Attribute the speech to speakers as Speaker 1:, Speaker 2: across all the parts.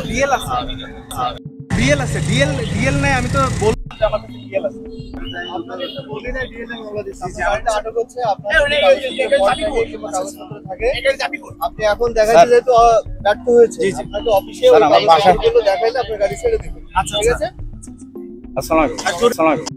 Speaker 1: DL আছে, DL আছে, DL DL নাই আমি তো বলবো আমার কাছে ডিএল আছে।
Speaker 2: আপনাদের তো বলি না ডিএল নাই মামলা দিচ্ছি। আপনাদের আটক হচ্ছে আপনার কাগজপত্র থাকে। আপনি এখন দেখাইতে যেহেতু ব্যর্থ হয়েছে, আপনাকে অফিসে ওই কাগজপত্রগুলো দেখাইলে আপনার গাড়ি ছেড়ে দিবেন।
Speaker 1: আচ্ছা
Speaker 2: ঠিক আছে?
Speaker 1: আসসালামু আলাইকুম। আসসালামু আলাইকুম।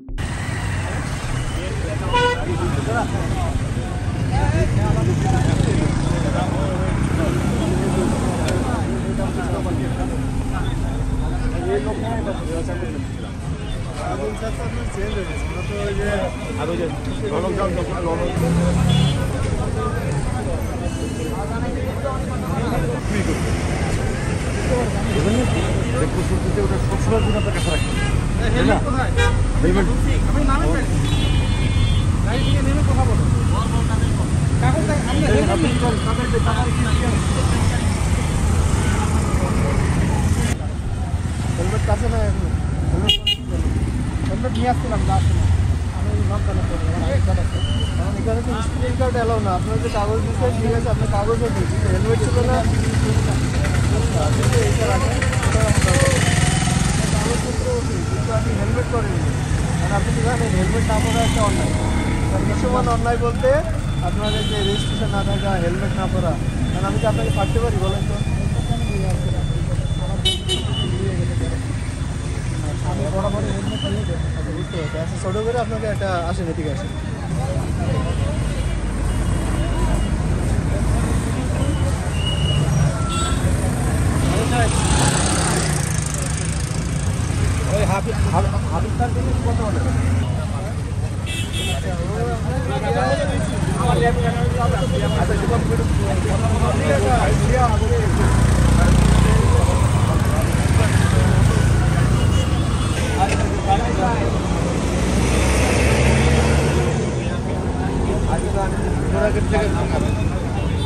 Speaker 2: হেলমেট কাছে না এখন হেলমেট নিয়ে আসছিলাম আমি এখানে তো স্ক্রিন কার্ড এলাও না। আপনার যে কাগজ দিচ্ছে ঠিক আছে, আপনার কাগজও দিচ্ছি, হেলমেট ছিল না কাগজপত্র কিন্তু আপনি হেলমেট করেন। কারণ আপনি কি জানেন হেলমেট না পরা একটা অন্যায়। দৃশ্যমান অন্যায় বলতে আপনাদের যে রেজিস্ট্রেশন না থাকা, হেলমেট না পরা। কারণ আমি কি আপনাকে পারতে পারি বলেন তো? আমি বরাবর হেলমেট নিয়ে যাই। আচ্ছা বুঝতে পারছি। আচ্ছা ছোটো করে আপনাকে একটা আসেন, ঠিক আছে। ওই হাবিব স্যার জিনিস কত বলে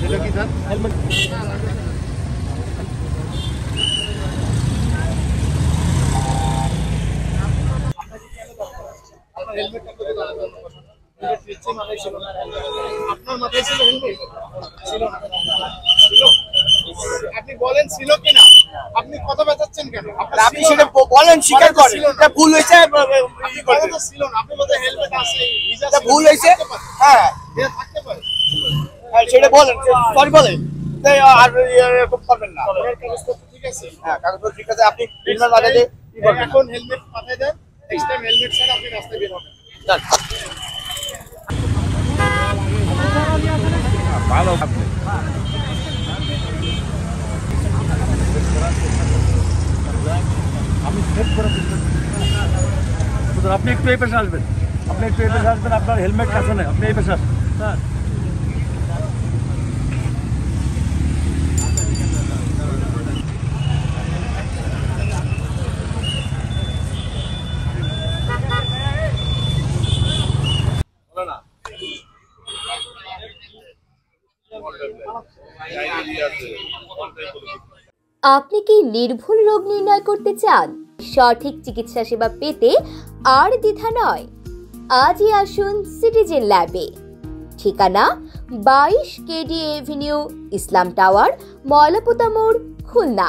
Speaker 2: এটা কি স্যার? হেলমেট আপনার মাথায় ছিল হেলমেট? ছিল না। আপনি বলেন ছিল কিনা? আপনি কথা বাঁচাচ্ছেন কেন?
Speaker 1: আপনি সেটা বলেন, স্বীকার করেন এটা ভুল হয়েছে।
Speaker 2: ছিল না, আপনি বলতে হেলমেট আছে,
Speaker 1: এটা ভুল হয়েছে। হ্যাঁ
Speaker 2: এটা থাকতে পারে।
Speaker 1: সেটা বলেন, সরি বলেন, আর এরকম করবেন না।
Speaker 2: আপনার কাগজপত্র ঠিক আছে?
Speaker 1: হ্যাঁ কাগজপত্র ঠিক আছে। আপনি হেলমেট বাজাতে কি করবেন?
Speaker 2: এখন হেলমেট মাথায় দেন, নেক্সট টাইম হেলমেট ছাড়া আপনি রাস্তায় বের হবেন।
Speaker 1: ভালো
Speaker 3: আমি সেভ করে আপনি একটু এই পেশে আসবেন, আপনার হেলমেট কাছে নেই, আপনি এই পেশে আসবেন।
Speaker 4: আপনি কি নির্ভুল রোগ নির্ণয় করতে চান? সঠিক চিকিৎসা সেবা পেতে আর দ্বিধা নয়, আজই আসুন সিটিজেন ল্যাবে। ঠিকানা 22 কেডি এভিনিউ, ইসলাম টাওয়ার, ময়লাপোতা মোড়, খুলনা।